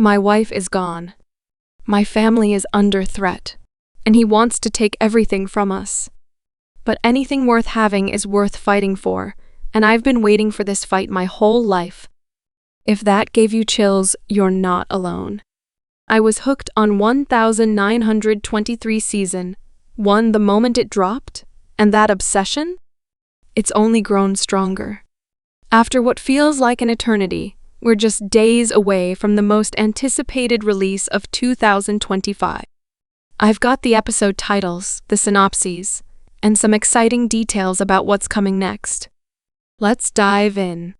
My wife is gone. My family is under threat, and he wants to take everything from us. But anything worth having is worth fighting for, and I've been waiting for this fight my whole life. If that gave you chills, you're not alone. I was hooked on 1923 season 1 the moment it dropped, and that obsession? It's only grown stronger. After what feels like an eternity, we're just days away from the most anticipated release of 2025. I've got the episode titles, the synopses, and some exciting details about what's coming next. Let's dive in.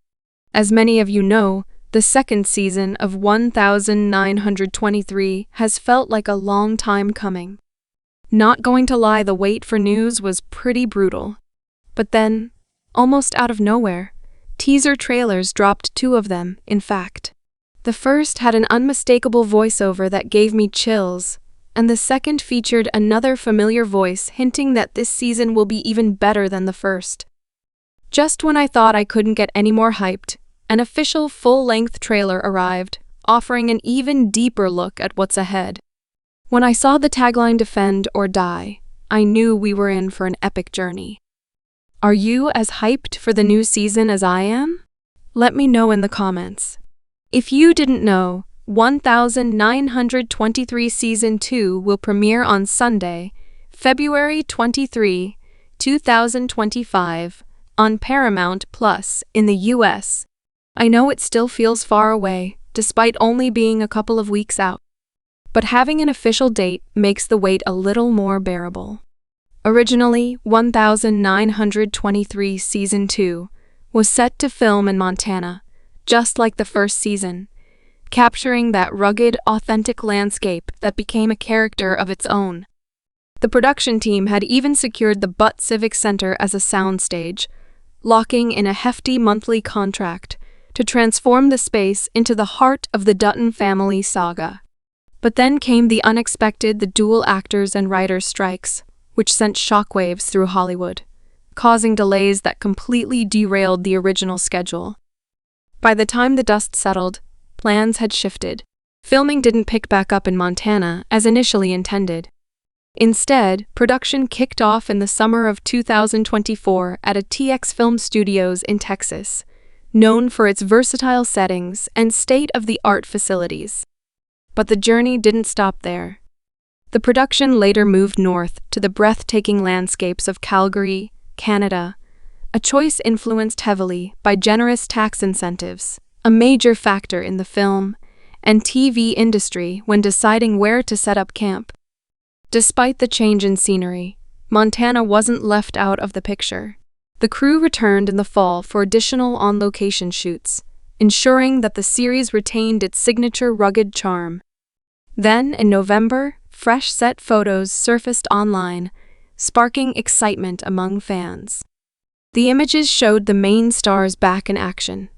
As many of you know, the second season of 1923 has felt like a long time coming. Not going to lie, the wait for news was pretty brutal. But then, almost out of nowhere, teaser trailers dropped, 2 of them, in fact. The first had an unmistakable voiceover that gave me chills, and the second featured another familiar voice hinting that this season will be even better than the first. Just when I thought I couldn't get any more hyped, an official full-length trailer arrived, offering an even deeper look at what's ahead. When I saw the tagline "Defend or Die," I knew we were in for an epic journey. Are you as hyped for the new season as I am? Let me know in the comments. If you didn't know, 1923 Season 2 will premiere on Sunday, February 23, 2025, on Paramount Plus in the US. I know it still feels far away, despite only being a couple of weeks out. But having an official date makes the wait a little more bearable. Originally, 1923 Season 2 was set to film in Montana, just like the first season, capturing that rugged, authentic landscape that became a character of its own. The production team had even secured the Butte Civic Center as a soundstage, locking in a hefty monthly contract to transform the space into the heart of the Dutton family saga. But then came the unexpected, the dual actors and writers strikes, which sent shockwaves through Hollywood, causing delays that completely derailed the original schedule. By the time the dust settled, plans had shifted. Filming didn't pick back up in Montana as initially intended. Instead, production kicked off in the summer of 2024 at a TX Film Studios in Texas, known for its versatile settings and state-of-the-art facilities. But the journey didn't stop there. The production later moved north to the breathtaking landscapes of Calgary, Canada, a choice influenced heavily by generous tax incentives, a major factor in the film and TV industry when deciding where to set up camp. Despite the change in scenery, Montana wasn't left out of the picture. The crew returned in the fall for additional on-location shoots, ensuring that the series retained its signature rugged charm. Then, in November, fresh set photos surfaced online, sparking excitement among fans. The images showed the main stars back in action,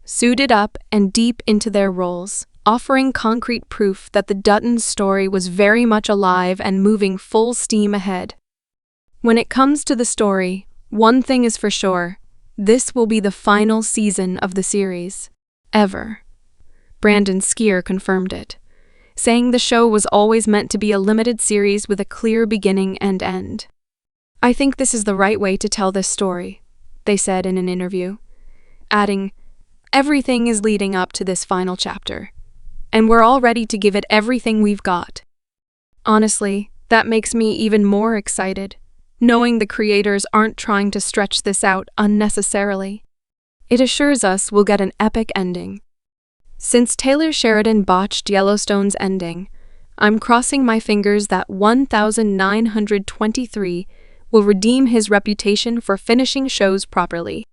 suited up and deep into their roles, offering concrete proof that the Duttons' story was very much alive and moving full steam ahead. When it comes to the story, one thing is for sure: this will be the final season of the series. Ever. Brandon Skier confirmed it, saying the show was always meant to be a limited series with a clear beginning and end. "I think this is the right way to tell this story," they said in an interview, adding, "Everything is leading up to this final chapter, and we're all ready to give it everything we've got." Honestly, that makes me even more excited, knowing the creators aren't trying to stretch this out unnecessarily. It assures us we'll get an epic ending. Since Taylor Sheridan botched Yellowstone's ending, I'm crossing my fingers that 1923 will redeem his reputation for finishing shows properly.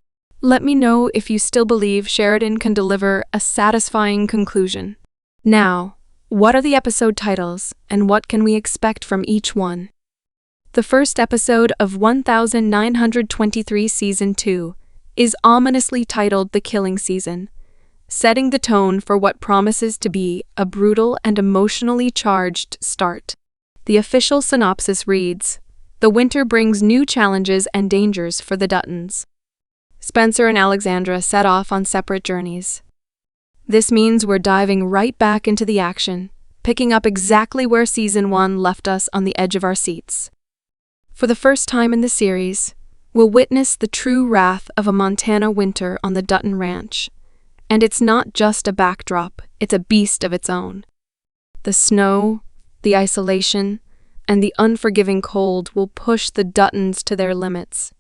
Let me know if you still believe Sheridan can deliver a satisfying conclusion. Now, what are the episode titles, and what can we expect from each one? The first episode of 1923 Season 2 is ominously titled The Killing Season, setting the tone for what promises to be a brutal and emotionally charged start. The official synopsis reads, "The winter brings new challenges and dangers for the Duttons." Spencer and Alexandra set off on separate journeys. This means we're diving right back into the action, picking up exactly where Season 1 left us on the edge of our seats. For the first time in the series, we'll witness the true wrath of a Montana winter on the Dutton Ranch. And it's not just a backdrop, it's a beast of its own. The snow, the isolation, and the unforgiving cold will push the Duttons to their limits.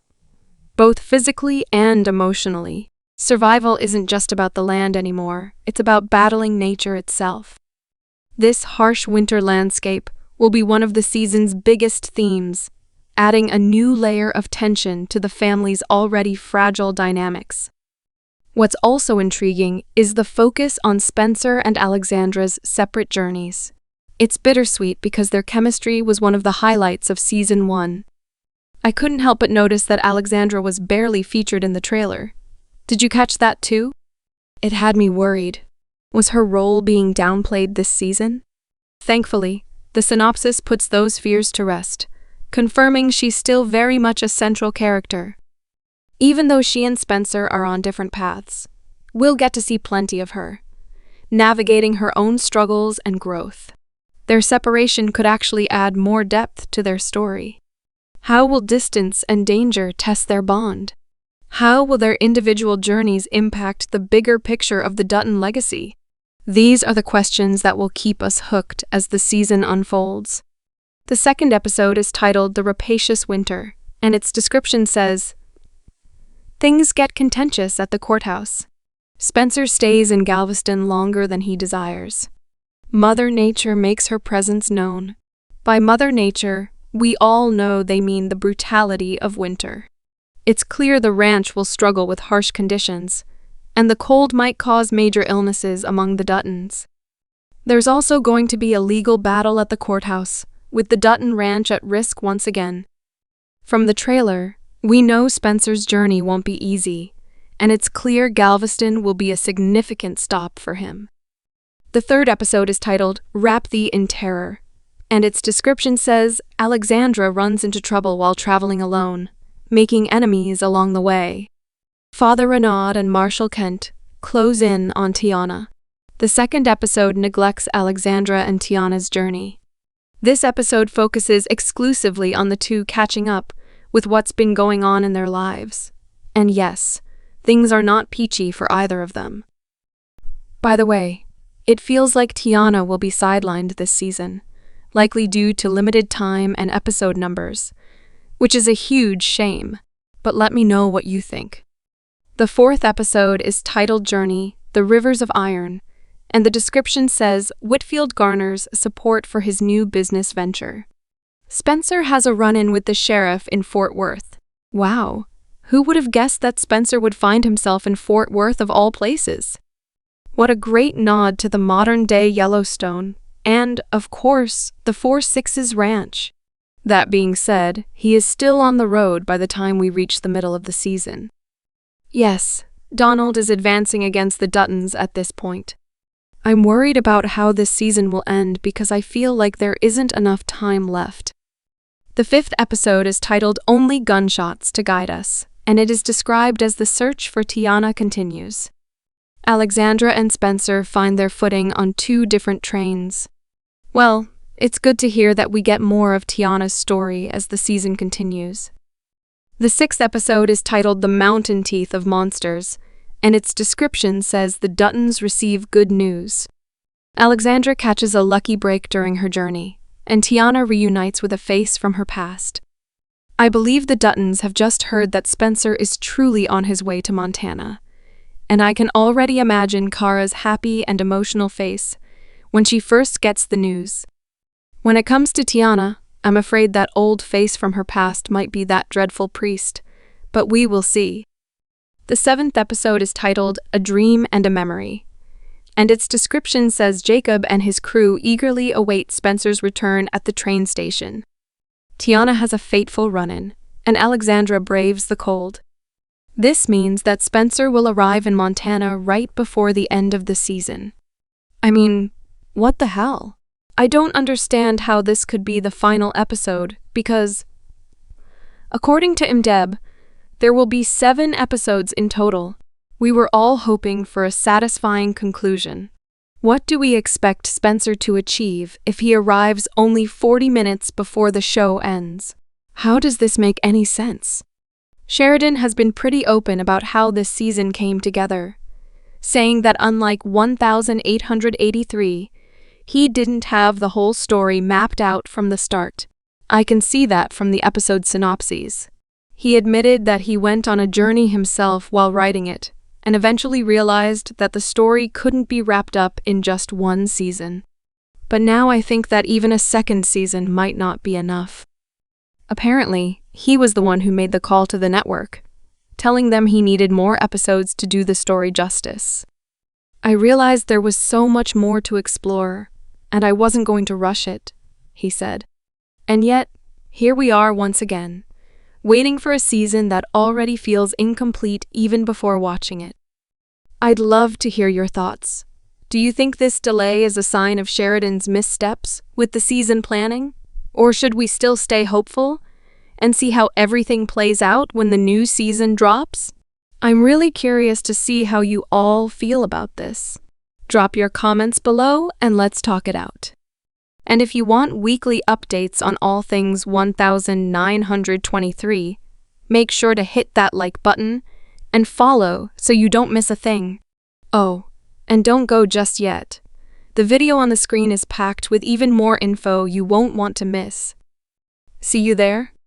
Both physically and emotionally, survival isn't just about the land anymore, it's about battling nature itself. This harsh winter landscape will be one of the season's biggest themes, adding a new layer of tension to the family's already fragile dynamics. What's also intriguing is the focus on Spencer and Alexandra's separate journeys. It's bittersweet because their chemistry was one of the highlights of Season 1. I couldn't help but notice that Alexandra was barely featured in the trailer. Did you catch that too? It had me worried. Was her role being downplayed this season? Thankfully, the synopsis puts those fears to rest, confirming she's still very much a central character. Even though she and Spencer are on different paths, we'll get to see plenty of her, navigating her own struggles and growth. Their separation could actually add more depth to their story. How will distance and danger test their bond? How will their individual journeys impact the bigger picture of the Dutton legacy? These are the questions that will keep us hooked as the season unfolds. The second episode is titled The Rapacious Winter, and its description says, "Things get contentious at the courthouse. Spencer stays in Galveston longer than he desires. Mother Nature makes her presence known. By Mother Nature, we all know they mean the brutality of winter. It's clear the ranch will struggle with harsh conditions, and the cold might cause major illnesses among the Duttons. There's also going to be a legal battle at the courthouse, with the Dutton Ranch at risk once again. From the trailer, we know Spencer's journey won't be easy, and it's clear Galveston will be a significant stop for him." The third episode is titled Wrap Thee in Terror, and its description says Alexandra runs into trouble while traveling alone, making enemies along the way. Father Renaud and Marshall Kent close in on Tiana. The second episode neglects Alexandra and Tiana's journey. This episode focuses exclusively on the two catching up with what's been going on in their lives. And yes, things are not peachy for either of them. By the way, it feels like Tiana will be sidelined this season, likely due to limited time and episode numbers, which is a huge shame, but let me know what you think. The fourth episode is titled Journey, The Rivers of Iron, and the description says Whitfield garners support for his new business venture. Spencer has a run-in with the sheriff in Fort Worth. Wow, who would have guessed that Spencer would find himself in Fort Worth of all places? What a great nod to the modern-day Yellowstone, and, of course, the 4-6's ranch. That being said, he is still on the road by the time we reach the middle of the season. Yes, Donald is advancing against the Duttons at this point. I'm worried about how this season will end because I feel like there isn't enough time left. The fifth episode is titled Only Gunshots to Guide Us, and it is described as the search for Tiana continues. Alexandra and Spencer find their footing on two different trains. Well, it's good to hear that we get more of Tiana's story as the season continues. The sixth episode is titled The Mountain Teeth of Monsters, and its description says the Duttons receive good news. Alexandra catches a lucky break during her journey, and Tiana reunites with a face from her past. I believe the Duttons have just heard that Spencer is truly on his way to Montana, and I can already imagine Kara's happy and emotional face when she first gets the news. When it comes to Tiana, I'm afraid that old face from her past might be that dreadful priest, but we will see. The seventh episode is titled A Dream and a Memory, and its description says Jacob and his crew eagerly await Spencer's return at the train station. Tiana has a fateful run-in, and Alexandra braves the cold. This means that Spencer will arrive in Montana right before the end of the season. I mean, what the hell? I don't understand how this could be the final episode because, according to IMDb, there will be 7 episodes in total, We were all hoping for a satisfying conclusion. What do we expect Spencer to achieve if he arrives only 40 minutes before the show ends? How does this make any sense? Sheridan has been pretty open about how this season came together, saying that unlike 1883, he didn't have the whole story mapped out from the start. I can see that from the episode synopses. He admitted that he went on a journey himself while writing it, and eventually realized that the story couldn't be wrapped up in just one season. But now I think that even a second season might not be enough. Apparently, he was the one who made the call to the network, telling them he needed more episodes to do the story justice. I realized there was so much more to explore, and I wasn't going to rush it, he said. And yet, here we are once again, waiting for a season that already feels incomplete even before watching it. I'd love to hear your thoughts. Do you think this delay is a sign of Sheridan's missteps with the season planning? Or should we still stay hopeful and see how everything plays out when the new season drops? I'm really curious to see how you all feel about this. Drop your comments below and let's talk it out. And if you want weekly updates on all things 1923, make sure to hit that like button and follow so you don't miss a thing. Oh, and don't go just yet. The video on the screen is packed with even more info you won't want to miss. See you there?